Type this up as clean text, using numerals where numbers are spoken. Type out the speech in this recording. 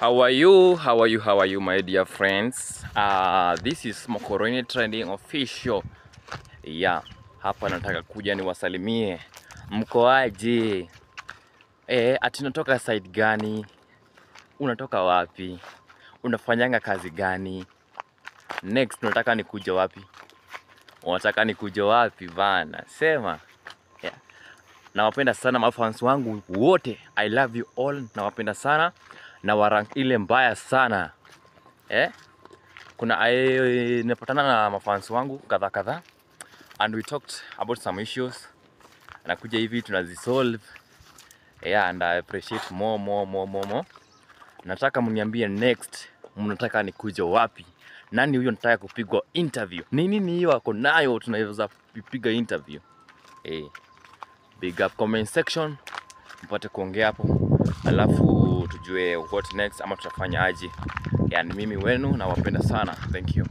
How are you? How are you? How are you, my dear friends? This is Mokoroni Trending Official. Yeah, hapa nataka kuja niwasalimie. Mko aje? Ati natoka side gani? Unatoka wapi? Unafanyanga kazi gani? Next unataka nikuje wapi? Unataka nikuje wapi bana? Sema. Yeah. Nawapenda sana mafans wangu wote. I love you all. Nawapenda sana. Na warank ile mbaya sana. Nimepatana na mafans wangu kadha and we talked about some issues. Nakuja hivi tunazisolve. And I appreciate more. Nataka mniambie next mnataka nikuje wapi? Nani huyo nataka kupigwa interview? Nini hiyo ako nayo tunaweza kupiga interview? Big up comment section mpate kuongea hapo. Alafu tujue what next ama tutafanya aje. Yani mimi wenu nawapenda sana. Thank you.